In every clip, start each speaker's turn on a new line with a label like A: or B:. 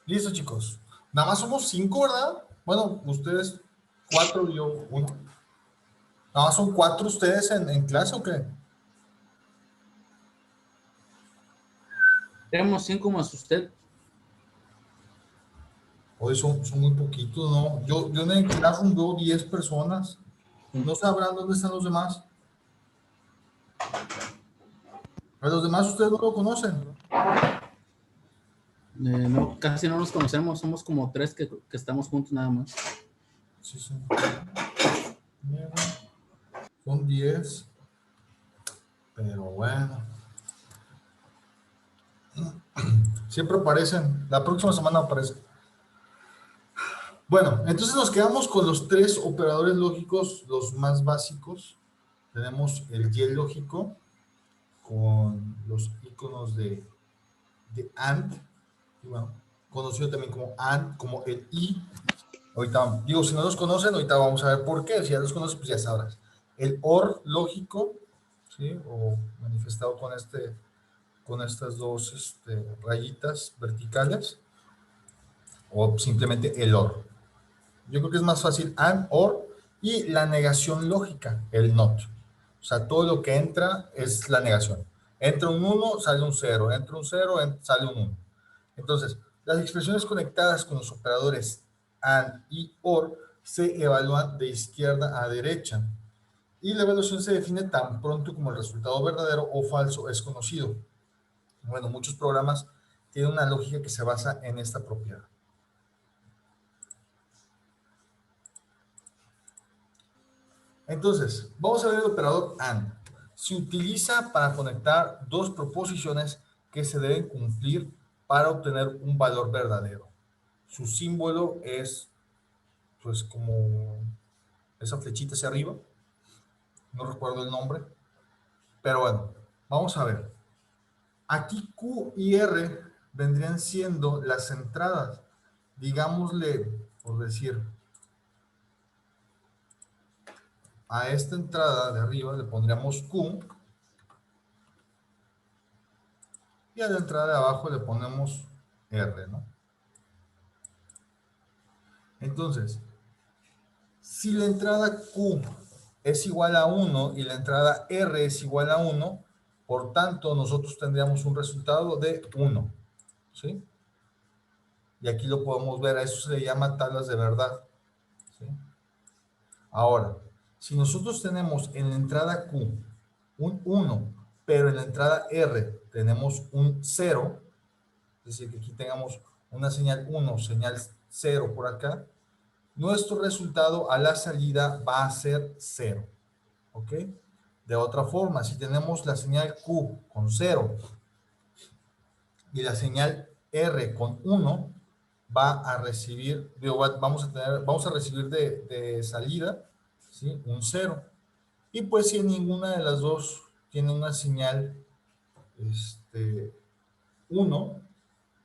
A: Listo, chicos. Nada más somos 5, ¿verdad? Bueno, ustedes 4 y yo 1. Nada más son 4 ustedes en clase, ¿o qué?
B: Tenemos 5 más usted.
A: Hoy son muy poquitos, ¿no? Yo en el Classroom veo 10 personas. ¿No sabrán dónde están los demás? A los demás ustedes no lo conocen.
B: No, casi no nos conocemos, somos como 3 que estamos juntos nada más.
A: Sí, son 10. Pero bueno. Siempre aparecen. La próxima semana aparecen. Bueno, entonces nos quedamos con los 3 operadores lógicos, los más básicos. Tenemos el y lógico con los iconos de AND, y bueno, conocido también como AND, como el I. Ahorita, digo, si no los conocen, ahorita vamos a ver por qué. Si ya los conoces, pues ya sabrás. El OR lógico, ¿sí? O manifestado con estas dos rayitas verticales, o simplemente el OR. Yo creo que es más fácil AND, OR, y la negación lógica, el NOT. O sea, todo lo que entra es la negación. Entra un 1, sale un 0. Entra un 0, sale un 1. Entonces, las expresiones conectadas con los operadores AND y OR se evalúan de izquierda a derecha. Y la evaluación se define tan pronto como el resultado verdadero o falso es conocido. Bueno, muchos programas tienen una lógica que se basa en esta propiedad. Entonces, vamos a ver el operador AND. Se utiliza para conectar dos proposiciones que se deben cumplir para obtener un valor verdadero. Su símbolo es, pues, como esa flechita hacia arriba. No recuerdo el nombre. Pero bueno, vamos a ver. Aquí Q y R vendrían siendo las entradas. Digámosle, por decir, a esta entrada de arriba le pondríamos Q. Y a la entrada de abajo le ponemos R, ¿no? Entonces, si la entrada Q es igual a 1 y la entrada R es igual a 1, por tanto, nosotros tendríamos un resultado de 1, ¿sí? Y aquí lo podemos ver, a eso se le llama tablas de verdad, ¿sí? Ahora, si nosotros tenemos en la entrada Q un 1, pero en la entrada R tenemos un 0, es decir, que aquí tengamos una señal 1, señal 0 por acá, nuestro resultado a la salida va a ser 0, ¿ok? De otra forma, si tenemos la señal Q con 0 y la señal R con 1, va a recibir, vamos a recibir de salida, ¿sí? Un 0. Y pues si ninguna de las dos tiene una señal 1,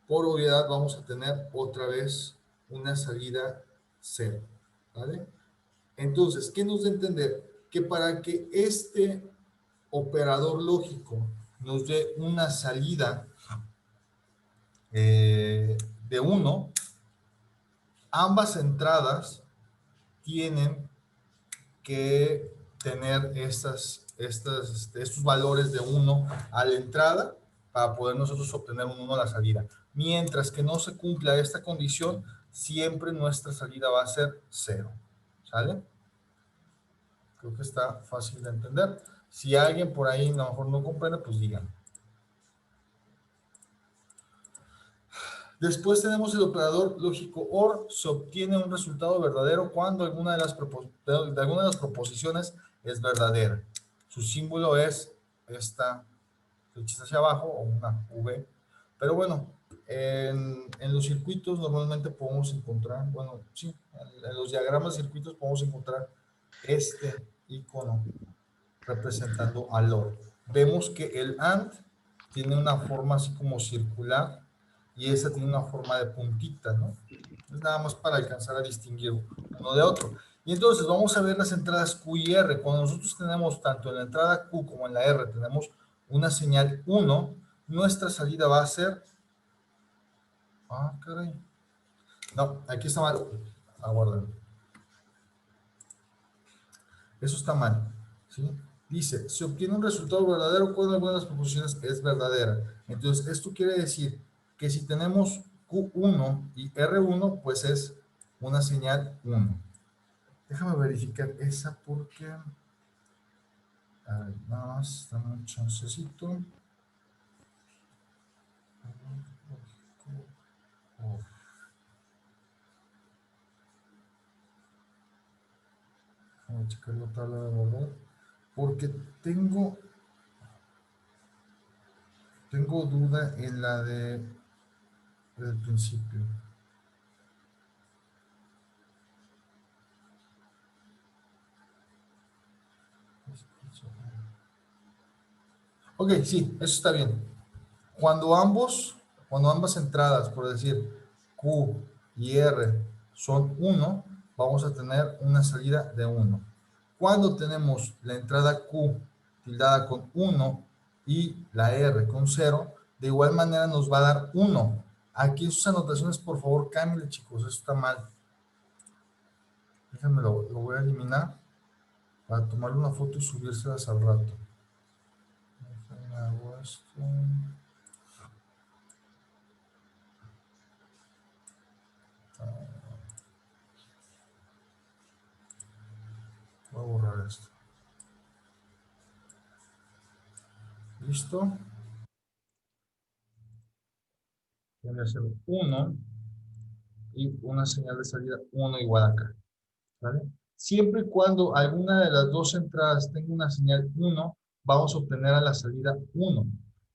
A: por obviedad vamos a tener otra vez una salida 0, ¿vale? Entonces, ¿qué nos da a entender? Que para que este operador lógico nos dé una salida de 1, ambas entradas tienen que tener estos valores de 1 a la entrada para poder nosotros obtener un 1 a la salida. Mientras que no se cumpla esta condición, siempre nuestra salida va a ser 0. ¿Sale? Creo que está fácil de entender. Si alguien por ahí a lo mejor no comprende, pues digan. Después tenemos el operador lógico OR. Se obtiene un resultado verdadero cuando alguna de las proposiciones es verdadera. Su símbolo es esta flechita hacia abajo o una V. Pero bueno, en los circuitos normalmente podemos encontrar, bueno, sí, en los diagramas de circuitos podemos encontrar este icono representando al OR. Vemos que el AND tiene una forma así como circular y esa tiene una forma de puntita, ¿no? Es nada más para alcanzar a distinguir uno de otro. Y entonces vamos a ver las entradas Q y R. Cuando nosotros tenemos tanto en la entrada Q como en la R, tenemos una señal 1, nuestra salida va a ser... Ah, caray. No, aquí está mal. Aguarden. Eso está mal, ¿sí? Dice, se obtiene un resultado verdadero cuando alguna de las proposiciones es verdadera. Entonces, esto quiere decir que si tenemos Q1 y R1, pues es una señal 1. Déjame verificar esa porque... A ver, nada más, dame un chancecito. Voy a checar la tabla de verdad. Porque tengo duda en la del principio. Ok, sí, eso está bien. Cuando ambas entradas, por decir Q y R son 1, vamos a tener una salida de 1. Cuando tenemos la entrada Q tildada con 1 y la R con 0, de igual manera nos va a dar 1. Aquí en sus anotaciones, por favor, cámbienle, chicos, eso está mal. Déjenme lo voy a eliminar para tomarle una foto y subírselas al rato. Déjenme hago esto. Voy a borrar esto. ¿Listo? Tiene que ser 1 y una señal de salida 1 igual acá. ¿Vale? Siempre y cuando alguna de las dos entradas tenga una señal 1, vamos a obtener a la salida 1.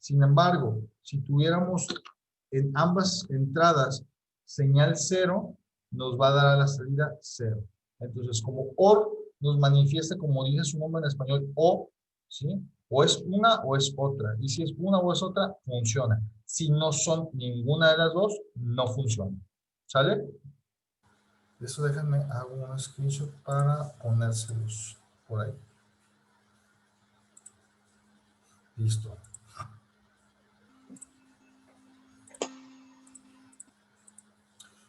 A: Sin embargo, si tuviéramos en ambas entradas señal 0, nos va a dar a la salida 0. Entonces, como OR nos manifiesta, como dice su nombre en español, O, ¿sí? O es una o es otra. Y si es una o es otra, funciona. Si no son ninguna de las dos, no funciona. ¿Sale? Eso déjenme, hago un screenshot para ponérselos por ahí. Listo.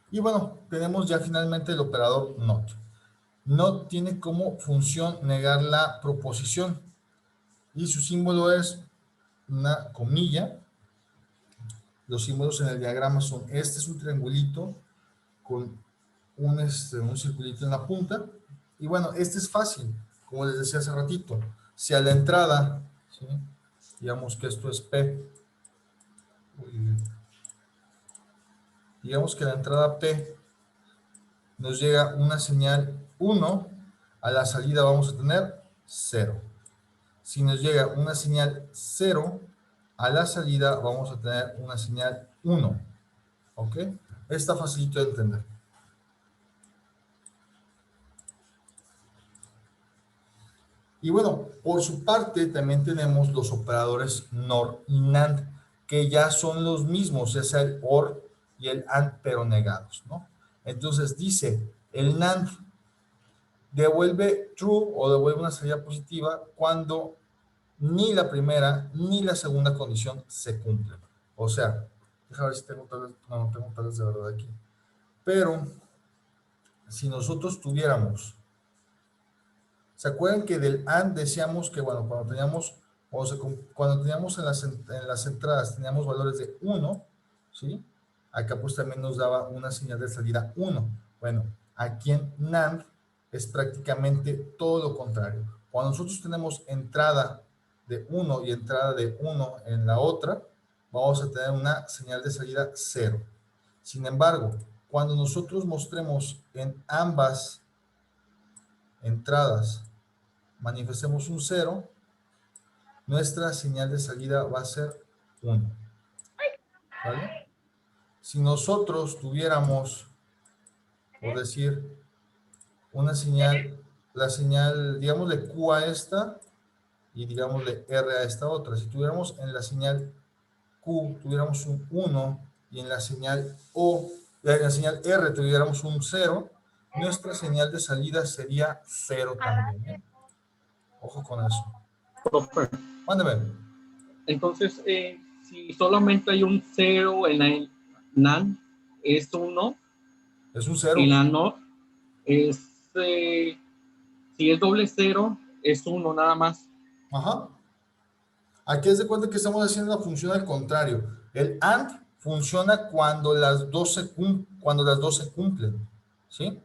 A: Y bueno, tenemos ya finalmente el operador NOT. NOT tiene como función negar la proposición y su símbolo es una comilla. Los símbolos en el diagrama son, este es un triangulito con un circulito en la punta. Y bueno, este es fácil, como les decía hace ratito. Si a la entrada, ¿sí? Digamos que esto es P, digamos que a la entrada P nos llega una señal 1, a la salida vamos a tener 0. Si nos llega una señal 0, a la salida vamos a tener una señal 1. ¿Ok? Está facilito de entender. Y bueno, por su parte también tenemos los operadores NOR y NAND, que ya son los mismos, es el OR y el AND, pero negados, ¿no? Entonces dice, el NAND devuelve true o devuelve una salida positiva cuando ni la primera ni la segunda condición se cumplen. O sea, déjame ver si tengo tablas, no tengo tablas de verdad aquí. Pero si nosotros tuviéramos, ¿se acuerdan que del AND decíamos que, bueno, cuando teníamos en las entradas teníamos valores de 1, ¿sí? Acá pues también nos daba una señal de salida 1. Bueno, aquí en NAND es prácticamente todo lo contrario. Cuando nosotros tenemos entrada de 1 y entrada de 1 en la otra, vamos a tener una señal de salida 0. Sin embargo, cuando nosotros mostremos en ambas entradas manifestemos un 0, nuestra señal de salida va a ser 1. ¿Vale? Si nosotros tuviéramos, por decir, una señal, la señal, digámosle Q a esta y digámosle R a esta otra. Si tuviéramos en la señal Q, tuviéramos un 1 y en la señal en la señal R tuviéramos un 0, nuestra señal de salida sería 0 también. ¿Eh? Ojo con eso.
B: Profe,
A: Mándeme.
B: entonces, si solamente hay un 0 en el NAND, ¿es 1?
A: Es un cero.
C: Y la NOT es, si es doble cero, es 1 nada más.
A: Ajá. Aquí es de cuenta que estamos haciendo la función al contrario. El AND funciona cuando las dos se cumplen, ¿sí?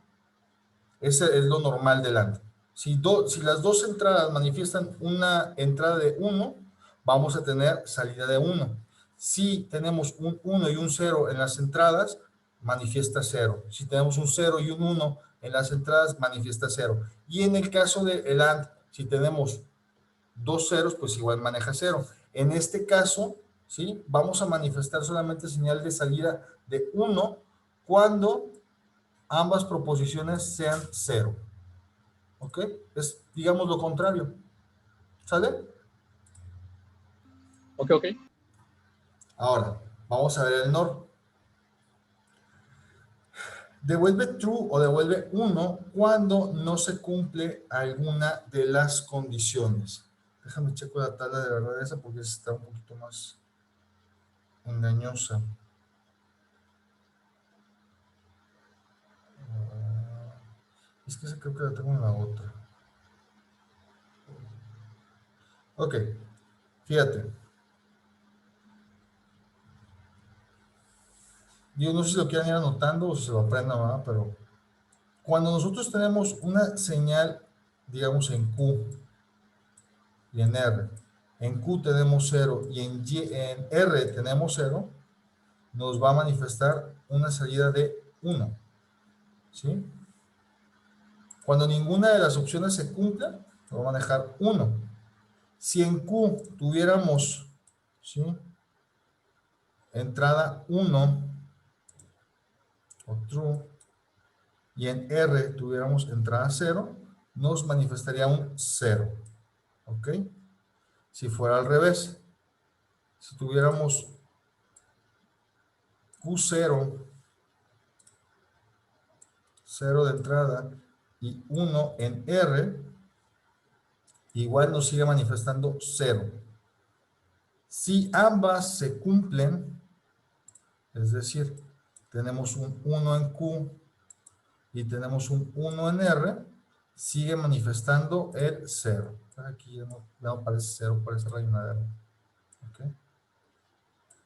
A: Ese es lo normal del AND. Si las dos entradas manifiestan una entrada de 1, vamos a tener salida de 1. Si tenemos un 1 y un 0 en las entradas, manifiesta 0. Si tenemos un 0 y un 1 en las entradas, manifiesta 0. Y en el caso del AND, si tenemos dos ceros, pues igual maneja 0. En este caso, ¿sí? Vamos a manifestar solamente señal de salida de 1 cuando ambas proposiciones sean 0. ¿Ok? Es, digamos, lo contrario. ¿Sale?
C: Ok, ok.
A: Ahora, vamos a ver el NOR. Devuelve true o devuelve 1 cuando no se cumple alguna de las condiciones. Déjame checo la tabla de verdad esa porque está un poquito más engañosa. Es que esa creo que la tengo en la otra. Ok, fíjate. Yo no sé si lo quieran ir anotando o si se lo aprendan, ¿verdad? Pero cuando nosotros tenemos una señal, digamos en Q y en R, en Q tenemos 0 y en R tenemos 0, nos va a manifestar una salida de 1, ¿sí? Cuando ninguna de las opciones se cumpla, nos va a manejar 1. Si en Q tuviéramos, ¿sí? Entrada 1 o true, y en R tuviéramos entrada 0, nos manifestaría un 0, ¿ok? Si fuera al revés, si tuviéramos Q0, 0 de entrada, y 1 en R, igual nos sigue manifestando 0. Si ambas se cumplen, es decir, tenemos un 1 en Q y tenemos un 1 en R, sigue manifestando el 0. Aquí ya no aparece 0, parece rayonadero. ¿Okay?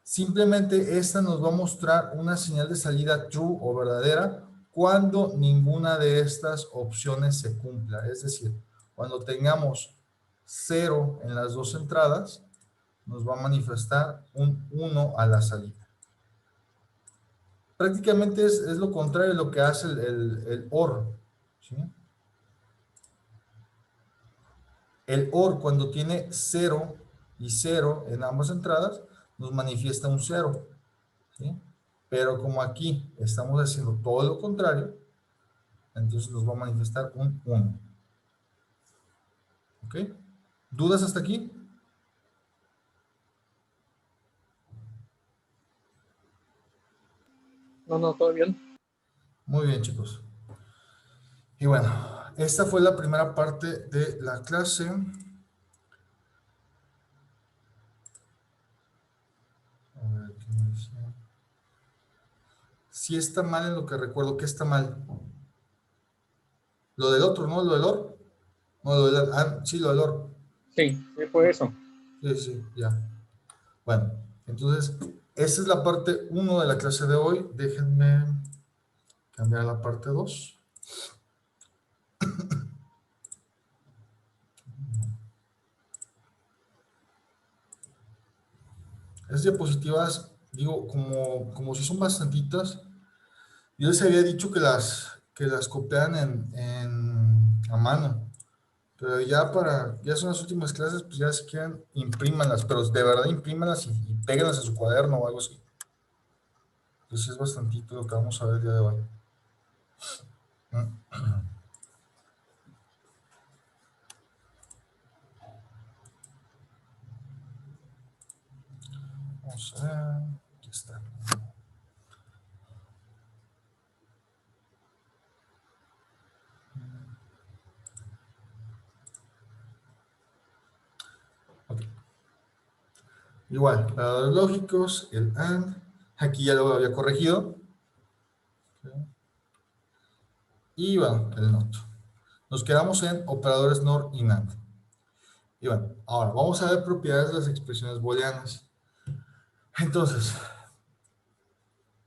A: Simplemente esta nos va a mostrar una señal de salida true o verdadera cuando ninguna de estas opciones se cumpla. Es decir, cuando tengamos 0 en las dos entradas, nos va a manifestar un 1 a la salida. Prácticamente es lo contrario de lo que hace el OR. ¿Sí? El OR, cuando tiene 0 y 0 en ambas entradas, nos manifiesta un 0. ¿Sí? Pero como aquí estamos haciendo todo lo contrario, entonces nos va a manifestar un 1. ¿Ok? ¿Dudas hasta aquí?
C: No, todo bien.
A: Muy bien, chicos. Y bueno, esta fue la primera parte de la clase. A ver, ¿qué me dice? Si está mal en lo que recuerdo, ¿qué está mal? Lo del otro, ¿no? Lo del OR. No, lo del, sí, lo del OR.
C: Sí, fue eso.
A: Sí, sí, ya. Bueno, entonces, esa es la parte 1 de la clase de hoy. Déjenme cambiar a la parte 2. Esas diapositivas, digo, como si son bastantitas, yo les había dicho que las copiaran a mano, pero ya son las últimas clases, pues ya si quieren, imprímanlas, pero de verdad imprímanlas y péguenlas en su cuaderno o algo así. Entonces es bastantito lo que vamos a ver el día de hoy. Vamos a ver, aquí está. Ok. Igual, paradores lógicos, el AND, aquí ya lo había corregido. Okay. y bueno, el NOT. Nos quedamos en operadores NOR y NAND. Y bueno, ahora vamos a ver propiedades de las expresiones booleanas. Entonces,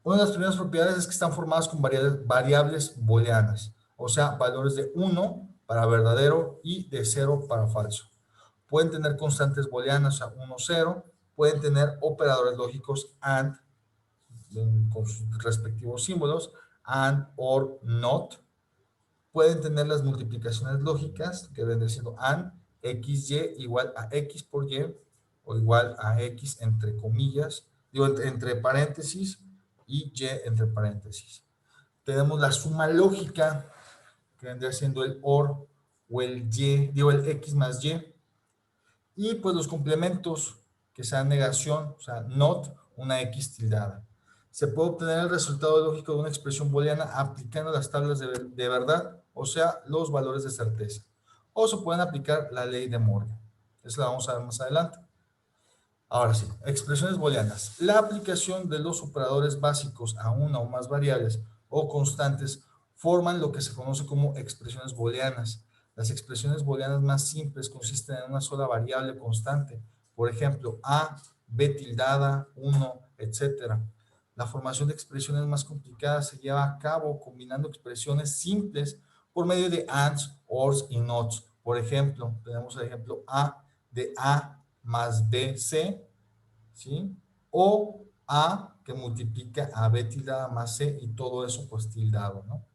A: una de las primeras propiedades es que están formadas con variables booleanas, o sea, valores de 1 para verdadero y de 0 para falso. Pueden tener constantes booleanas, o sea, 1, 0. Pueden tener operadores lógicos AND, con sus respectivos símbolos, AND, OR, NOT. Pueden tener las multiplicaciones lógicas, que vendría siendo AND, XY igual a X por Y, o igual a X entre comillas, digo, entre paréntesis, y Y entre paréntesis. Tenemos la suma lógica, que vendría siendo el OR, o el Y, digo, el X más Y. Y pues los complementos, que sean negación, o sea, NOT, una X tildada. Se puede obtener el resultado lógico de una expresión booleana aplicando las tablas de verdad, o sea, los valores de certeza. O se pueden aplicar la ley de Morgan. Eso la vamos a ver más adelante. Ahora sí, expresiones booleanas. La aplicación de los operadores básicos a una o más variables o constantes forman lo que se conoce como expresiones booleanas. Las expresiones booleanas más simples consisten en una sola variable constante. Por ejemplo, A, B tildada, 1, etc. La formación de expresiones más complicadas se lleva a cabo combinando expresiones simples por medio de ANDs, ORs y NOTs. Por ejemplo, tenemos el ejemplo A de A más BC, ¿sí? O A que multiplica a B tildada más C y todo eso pues tildado, ¿no?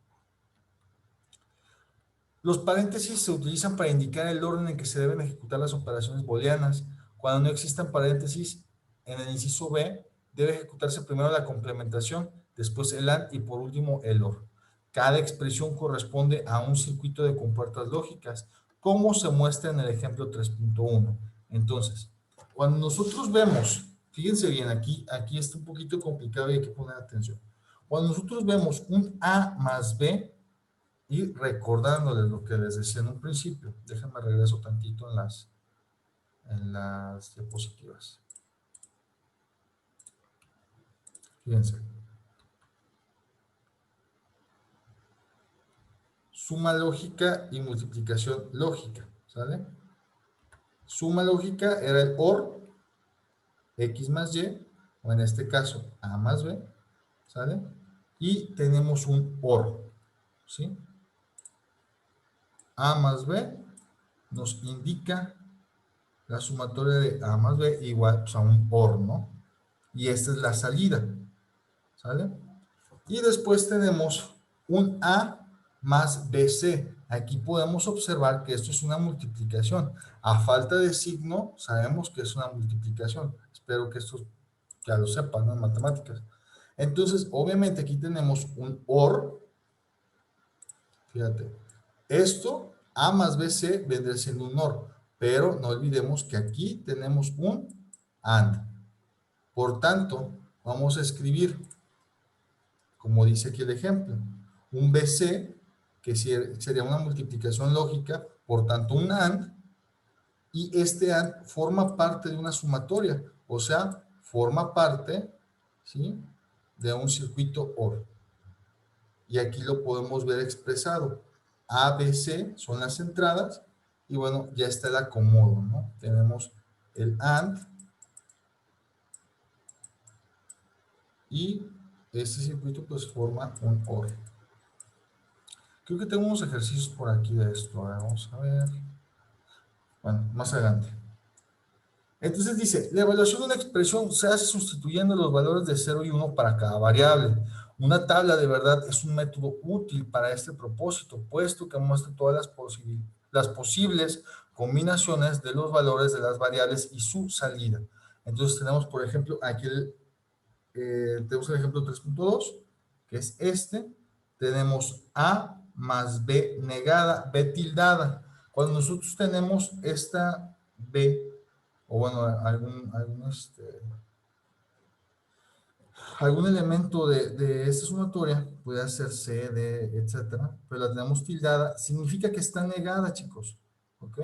A: Los paréntesis se utilizan para indicar el orden en que se deben ejecutar las operaciones booleanas. Cuando no existan paréntesis, en el inciso B debe ejecutarse primero la complementación, después el AND y por último el OR. Cada expresión corresponde a un circuito de compuertas lógicas, como se muestra en el ejemplo 3.1. Entonces, cuando nosotros vemos, fíjense bien, aquí está un poquito complicado y hay que poner atención. Cuando nosotros vemos un A más B, y recordándoles lo que les decía en un principio, déjenme regreso tantito en las diapositivas. Fíjense. Suma lógica y multiplicación lógica, ¿sale? Suma lógica era el OR, X más Y, o en este caso A más B, ¿sale? Y tenemos un OR, ¿sí? A más B nos indica la sumatoria de A más B igual pues, a un OR, ¿no? Y esta es la salida, ¿sale? Y después tenemos un A más BC. Aquí podemos observar que esto es una multiplicación. A falta de signo, sabemos que es una multiplicación. Espero que esto ya lo sepan, ¿no? En matemáticas. Entonces, obviamente aquí tenemos un OR. Fíjate, esto, A más BC, vendría siendo un OR. Pero no olvidemos que aquí tenemos un AND. Por tanto, vamos a escribir, como dice aquí el ejemplo, un BC, que sería una multiplicación lógica, por tanto un AND, y este AND forma parte de una sumatoria, o sea, forma parte, ¿sí?, de un circuito OR. Y aquí lo podemos ver expresado. A, B, C son las entradas, y bueno, ya está el acomodo, ¿no? Tenemos el AND, y este circuito pues forma un OR. Creo que tengo unos ejercicios por aquí de esto. Ahora vamos a ver. Bueno, más adelante. Entonces dice, la evaluación de una expresión se hace sustituyendo los valores de 0 y 1 para cada variable. Una tabla de verdad es un método útil para este propósito, puesto que muestra todas las posibles combinaciones de los valores de las variables y su salida. Entonces tenemos, por ejemplo, aquí tenemos el ejemplo 3.2, que es este. Tenemos A más B negada, B tildada. Cuando nosotros tenemos esta B, o bueno, algún elemento de esta sumatoria, puede ser C, D, etcétera, pero la tenemos tildada, significa que está negada, chicos. ¿Ok?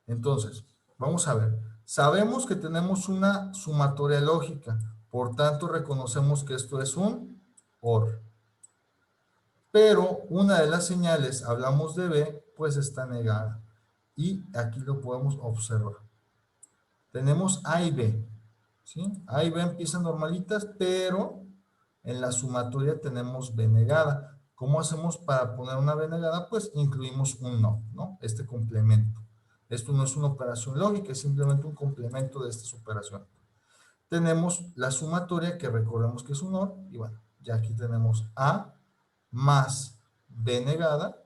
A: Entonces, vamos a ver. Sabemos que tenemos una sumatoria lógica, por tanto reconocemos que esto es un OR. pero una de las señales, hablamos de B, pues está negada. Y aquí lo podemos observar. Tenemos A y B, ¿sí? A y B empiezan normalitas, pero en la sumatoria tenemos B negada. ¿Cómo hacemos para poner una B negada? Pues incluimos un no, ¿no? Este complemento. Esto no es una operación lógica, es simplemente un complemento de estas operaciones. Tenemos la sumatoria, que recordemos que es un OR, y bueno, ya aquí tenemos A más B negada,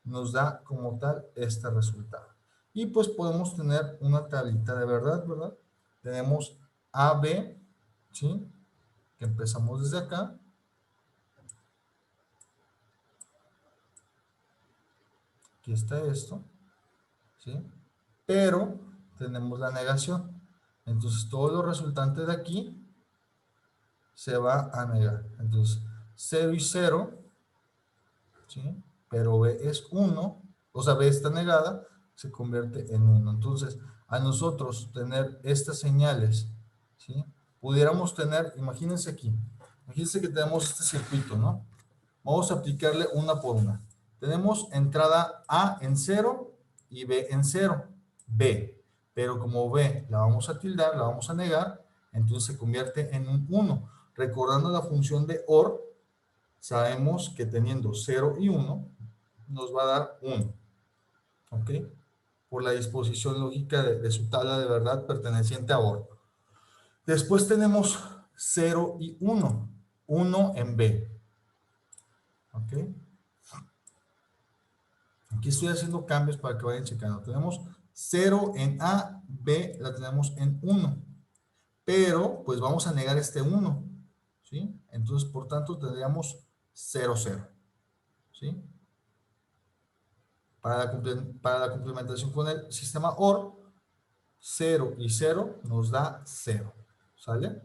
A: nos da como tal este resultado. Y pues podemos tener una tablita de verdad, ¿verdad? Tenemos AB, ¿sí? Que empezamos desde acá. Aquí está esto, ¿sí? Pero tenemos la negación. Entonces todo lo resultante de aquí se va a negar. Entonces 0 y 0, ¿sí? Pero B es 1, o sea, B está negada, se convierte en 1. Entonces, a nosotros tener estas señales, ¿sí? Pudiéramos tener, imagínense aquí, imagínense que tenemos este circuito, ¿no? Vamos a aplicarle una por una. Tenemos entrada A en 0 y B en 0, B. Pero como B la vamos a tildar, la vamos a negar, entonces se convierte en un 1. Recordando la función de OR, sabemos que teniendo 0 y 1 nos va a dar 1, ¿ok? Por la disposición lógica de su tabla de verdad perteneciente a OR. Después tenemos 0 y 1, 1 en B, ¿ok? Aquí estoy haciendo cambios para que vayan checando. Tenemos 0 en A, B la tenemos en 1, pero pues vamos a negar este 1, ¿sí? Entonces, por tanto, tendríamos 0, 0, ¿sí? Para la complementación con el sistema OR, 0 y 0 nos da 0, ¿sale?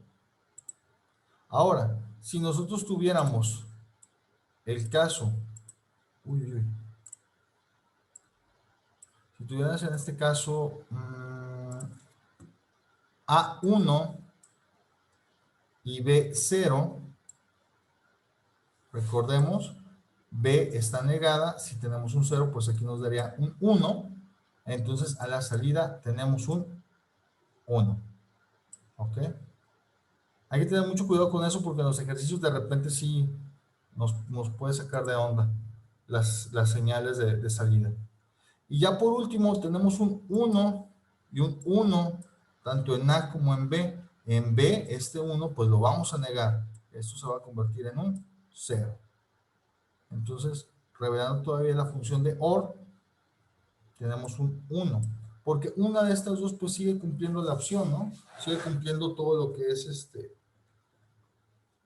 A: Ahora, si nosotros tuviéramos el caso, si tuvieras en este caso A1 y B0, recordemos, B está negada, si tenemos un 0, pues aquí nos daría un 1, entonces a la salida tenemos un 1, ¿ok? Hay que tener mucho cuidado con eso porque en los ejercicios de repente sí nos puede sacar de onda las señales de salida. Y ya por último tenemos un 1 y un 1, tanto en A como en B. En B, este 1, pues lo vamos a negar. Esto se va a convertir en un 0. Entonces, revelando todavía la función de OR, tenemos un 1. Porque una de estas dos, pues sigue cumpliendo la opción, ¿no? Sigue cumpliendo todo lo que es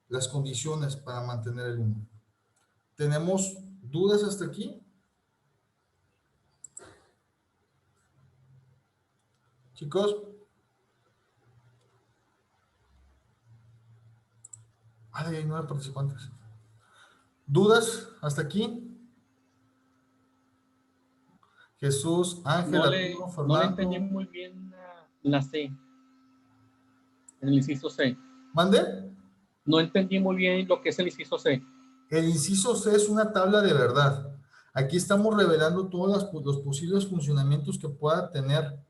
A: las condiciones para mantener el 1. ¿Tenemos dudas hasta aquí? Chicos. Hay 9 participantes. ¿Dudas hasta aquí? Jesús, Ángel, Arturo, Fernando.
C: No le entendí muy bien la C, en el inciso C.
A: ¿Mande?
C: No entendí muy bien lo que es el inciso C.
A: El inciso C es una tabla de verdad. Aquí estamos revelando todos los posibles funcionamientos que pueda tener,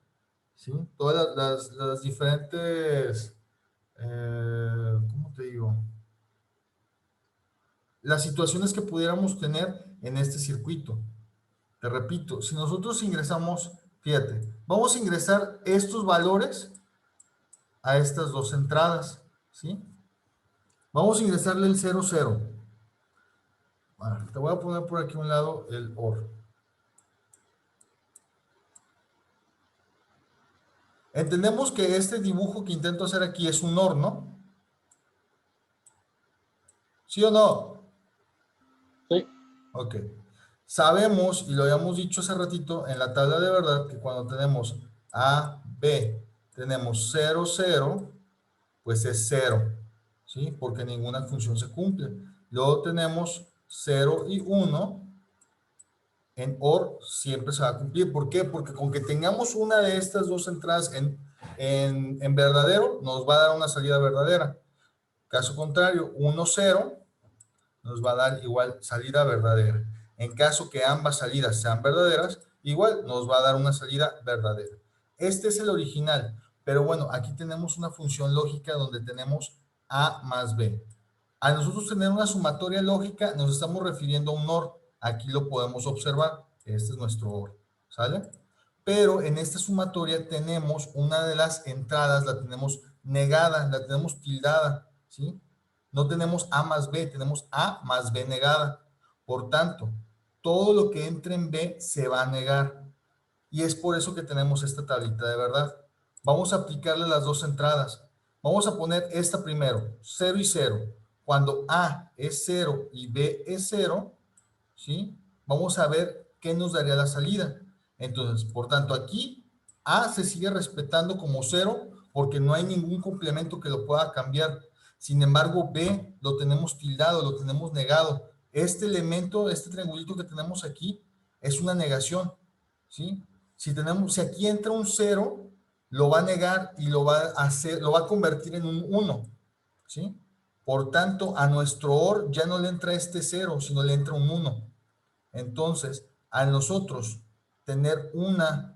A: ¿sí? Todas las diferentes, ¿cómo te digo? Las situaciones que pudiéramos tener en este circuito. Te repito, si nosotros ingresamos, fíjate, vamos a ingresar estos valores a estas dos entradas, ¿sí? Vamos a ingresarle el 0, 0. Bueno, te voy a poner por aquí a un lado el OR. Entendemos que este dibujo que intento hacer aquí es un OR, ¿no? ¿Sí o no?
C: Sí.
A: Ok. Sabemos, y lo habíamos dicho hace ratito en la tabla de verdad, que cuando tenemos A, B, tenemos 0, 0, pues es 0, ¿sí? Porque ninguna función se cumple. Luego tenemos 0 y 1, en OR siempre se va a cumplir. ¿Por qué? Porque con que tengamos una de estas dos entradas en verdadero, nos va a dar una salida verdadera. Caso contrario, 1, 0, nos va a dar igual salida verdadera. En caso que ambas salidas sean verdaderas, igual nos va a dar una salida verdadera. Este es el original, pero bueno, aquí tenemos una función lógica donde tenemos A más B. A nosotros tener una sumatoria lógica, nos estamos refiriendo a un OR. Aquí lo podemos observar. Este es nuestro OR, ¿sale? Pero en esta sumatoria tenemos una de las entradas, la tenemos negada, la tenemos tildada, ¿sí? No tenemos A más B, tenemos A más B negada. Por tanto, todo lo que entre en B se va a negar. Y es por eso que tenemos esta tablita de verdad. Vamos a aplicarle las dos entradas. Vamos a poner esta primero, 0 y 0. Cuando A es 0 y B es 0, ¿sí? Vamos a ver qué nos daría la salida. Entonces, por tanto, aquí A se sigue respetando como 0 porque no hay ningún complemento que lo pueda cambiar. Sin embargo, B lo tenemos tildado, lo tenemos negado. Este elemento, este triangulito que tenemos aquí, es una negación, ¿sí? Si aquí entra un 0, lo va a negar y lo va a hacer, lo va a convertir en un 1, ¿sí? Por tanto, a nuestro OR ya no le entra este 0, sino le entra un 1. Entonces, a nosotros tener una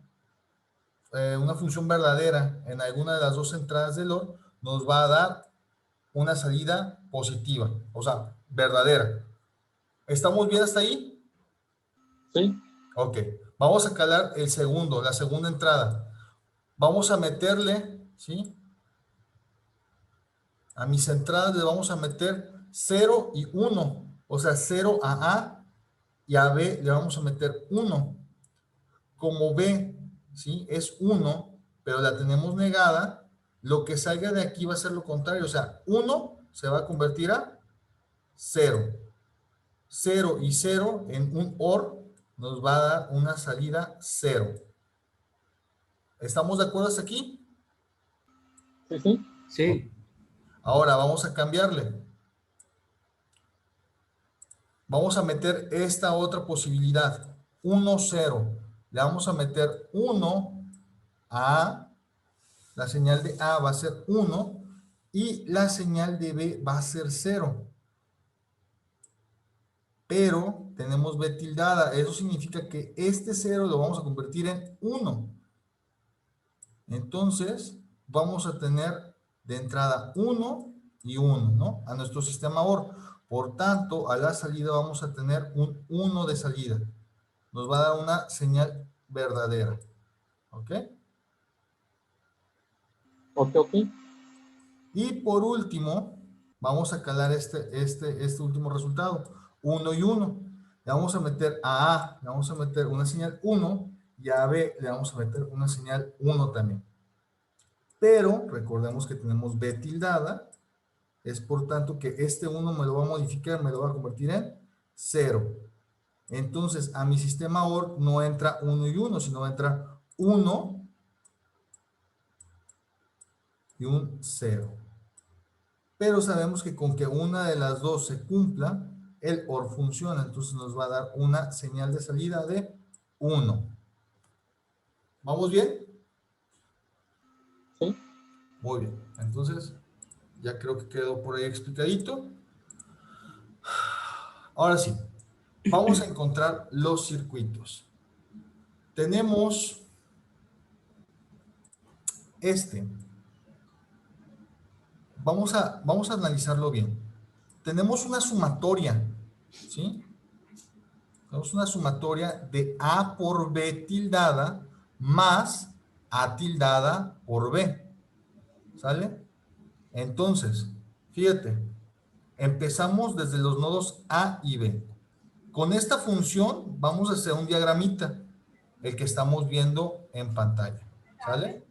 A: función verdadera en alguna de las dos entradas del OR, nos va a dar una salida positiva, o sea, verdadera. ¿Estamos bien hasta ahí?
C: Sí.
A: Ok. Vamos a calar el segundo, la segunda entrada. Vamos a meterle, ¿sí? A mis entradas le vamos a meter 0 y 1. O sea, 0 a y a B le vamos a meter 1. Como B, ¿sí? Es 1, pero la tenemos negada, lo que salga de aquí va a ser lo contrario. O sea, 1 se va a convertir a 0. 0 y 0 en un OR nos va a dar una salida 0. ¿Estamos de acuerdo hasta aquí?
C: Sí, sí.
B: Sí.
A: Ahora vamos a cambiarle. Vamos a meter esta otra posibilidad. 1, 0. Le vamos a meter 1 a, la señal de A va a ser 1 y la señal de B va a ser 0. Pero tenemos B tildada. Eso significa que este 0 lo vamos a convertir en 1. Entonces, vamos a tener de entrada 1 y 1, ¿no? A nuestro sistema OR. Por tanto, a la salida vamos a tener un 1 de salida. Nos va a dar una señal verdadera. ¿Ok?
C: Ok, ok.
A: Y por último, vamos a calar este último resultado. 1 y 1. Le vamos a meter a A, le vamos a meter una señal 1 y a B le vamos a meter una señal 1 también. Pero recordemos que tenemos B tildada. Es por tanto que este 1 me lo va a modificar, me lo va a convertir en 0. Entonces, a mi sistema OR no entra 1 y 1, sino entra 1 y un 0. Pero sabemos que con que una de las dos se cumpla, el OR funciona. Entonces nos va a dar una señal de salida de 1. ¿Vamos bien?
C: Sí.
A: Muy bien. Entonces, ya creo que quedó por ahí explicadito. Ahora sí, vamos a encontrar los circuitos. Tenemos este. Vamos a analizarlo bien. Tenemos una sumatoria, ¿sí? Tenemos una sumatoria de A por B tildada más A tildada por B. ¿Sale? Entonces, fíjate, empezamos desde los nodos A y B. Con esta función vamos a hacer un diagramita, el que estamos viendo en pantalla. ¿Sale?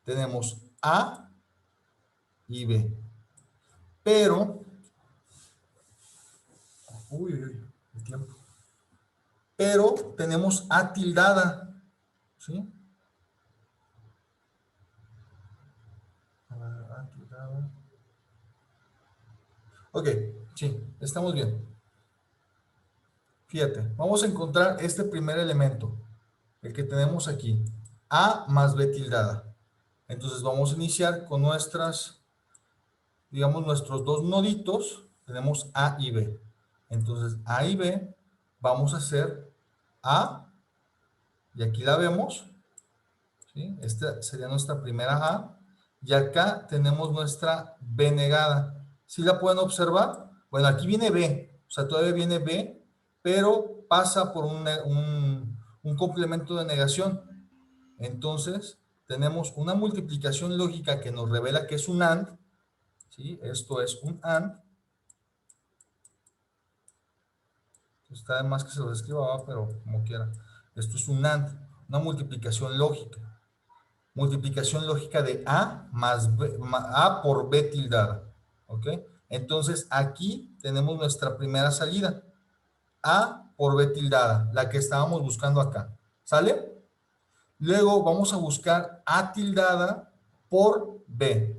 A: Tenemos A y B. Pero, uy, el tiempo. Pero tenemos A tildada, ¿sí? A tildada. Ok, sí, estamos bien. Fíjate, vamos a encontrar este primer elemento, el que tenemos aquí, A más B tildada. Entonces vamos a iniciar con nuestras, digamos, nuestros dos noditos, tenemos A y B. Entonces, A y B, vamos a hacer A, y aquí la vemos, ¿sí? Esta sería nuestra primera A, y acá tenemos nuestra B negada. ¿Sí la pueden observar? Bueno, aquí viene B, o sea, todavía viene B, pero pasa por un complemento de negación. Entonces, tenemos una multiplicación lógica que nos revela que es un AND, ¿sí? Esto es un AND. Está de más que se lo escriba, pero como quiera. Esto es un AND, una multiplicación lógica. Multiplicación lógica de A más B, A por B tildada. ¿Ok? Entonces, aquí tenemos nuestra primera salida. A por B tildada, la que estábamos buscando acá. ¿Sale? Luego vamos a buscar A tildada por B.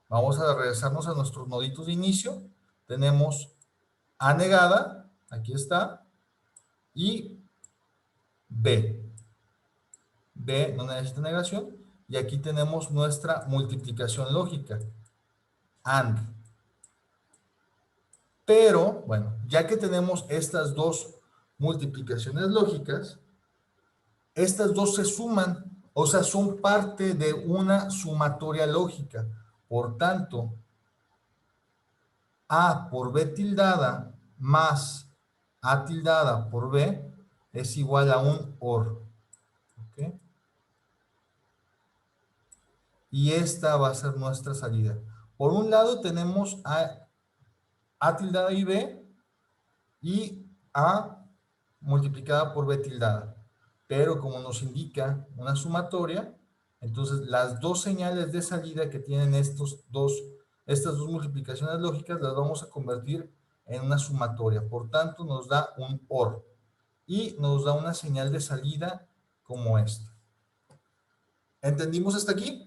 A: Vamos a regresarnos a nuestros noditos de inicio. Tenemos A negada, aquí está, y B. B no necesita negación. Y aquí tenemos nuestra multiplicación lógica. AND. Pero, bueno, ya que tenemos estas dos multiplicaciones lógicas, estas dos se suman, o sea, son parte de una sumatoria lógica. Por tanto, A por B tildada más A tildada por B es igual a un OR. ¿Ok? Y esta va a ser nuestra salida. Por un lado tenemos A tildada y B y A multiplicada por B tildada. Pero como nos indica una sumatoria, entonces las dos señales de salida que tienen estas dos multiplicaciones lógicas las vamos a convertir en una sumatoria. Por tanto, nos da un OR y nos da una señal de salida como esta. ¿Entendimos hasta aquí?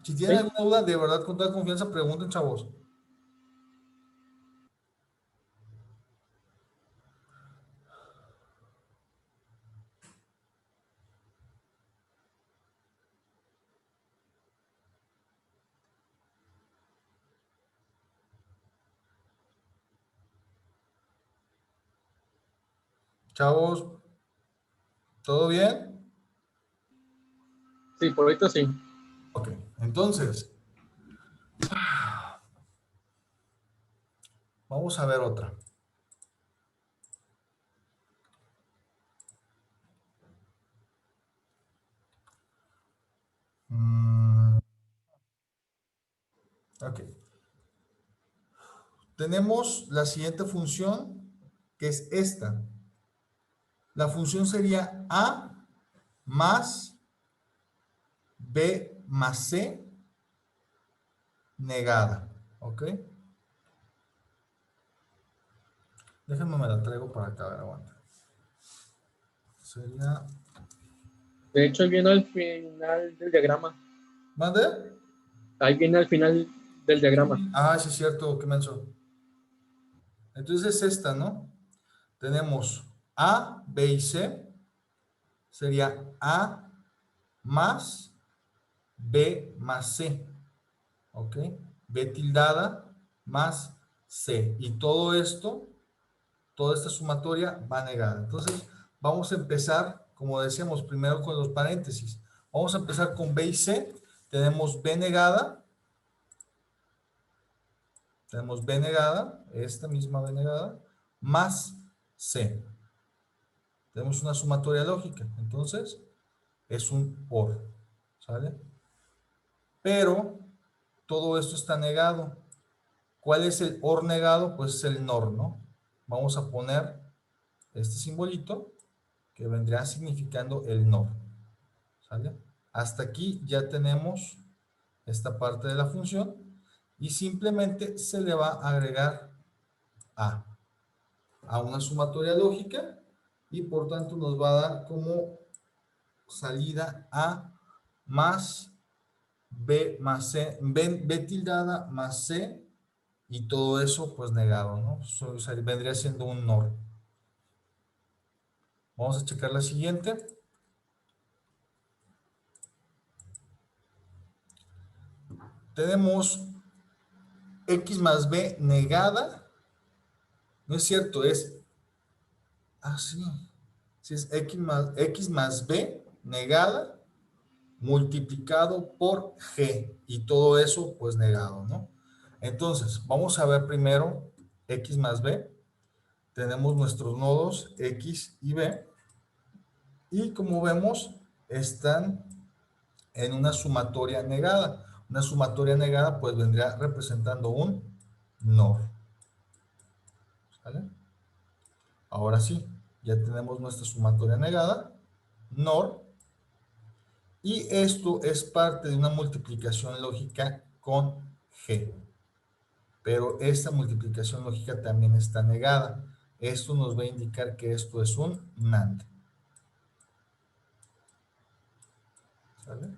A: Si tienen
C: Sí.
A: alguna duda, de verdad, con toda confianza, pregunten, chavos. Chavos, ¿todo bien?
C: Sí, por ahorita sí.
A: Ok, entonces, vamos a ver otra. Ok. Tenemos la siguiente función, que es esta. La función sería A más B más C negada. ¿Ok? Déjenme me la traigo para acá, a ver, aguanta. Sería...
C: De hecho, ahí viene al final del diagrama.
A: ¿Mande?
C: Ahí viene al final del diagrama.
A: Ah, sí es cierto, qué menso. Entonces es esta, ¿no? Tenemos A, B y C. Sería A más B más C. ¿Ok? B tildada más C. Y todo esto, toda esta sumatoria va negada. Entonces, vamos a empezar, como decíamos, primero con los paréntesis. Vamos a empezar con B y C. Tenemos B negada. Tenemos B negada, esta misma B negada, más C. Tenemos una sumatoria lógica. Entonces, es un OR. ¿Sale? Pero, todo esto está negado. ¿Cuál es el OR negado? Pues es el NOR, ¿no? Vamos a poner este simbolito que vendría significando el NOR. ¿Sale? Hasta aquí ya tenemos esta parte de la función y simplemente se le va a agregar a una sumatoria lógica y por tanto nos va a dar como salida A más B más C, B tildada más C y todo eso pues negado, ¿no? Vendría siendo un NOR. Vamos a checar la siguiente. Tenemos X más B negada No es cierto, es así. Sí, es x más b negada multiplicado por g. Y todo eso, pues, negado, ¿no? Entonces, vamos a ver primero x más b. Tenemos nuestros nodos x y b. Y como vemos, están en una sumatoria negada. Una sumatoria negada, pues, vendría representando un NOR. ¿Sale? Ahora sí, ya tenemos nuestra sumatoria negada, NOR, y esto es parte de una multiplicación lógica con G. Pero esta multiplicación lógica también está negada. Esto nos va a indicar que esto es un NAND. ¿Sale?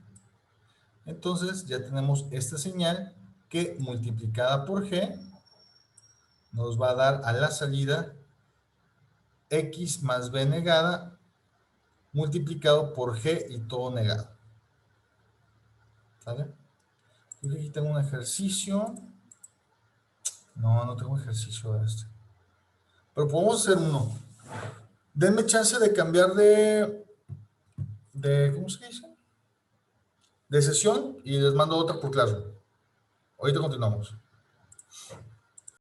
A: Entonces ya tenemos esta señal que multiplicada por G nos va a dar a la salida X más B negada multiplicado por G y todo negado. ¿Sale? Yo aquí tengo un ejercicio. No tengo ejercicio de este. Pero podemos hacer uno. Denme chance de cambiar ¿cómo se dice? De sesión y les mando otra por clase. Ahorita continuamos.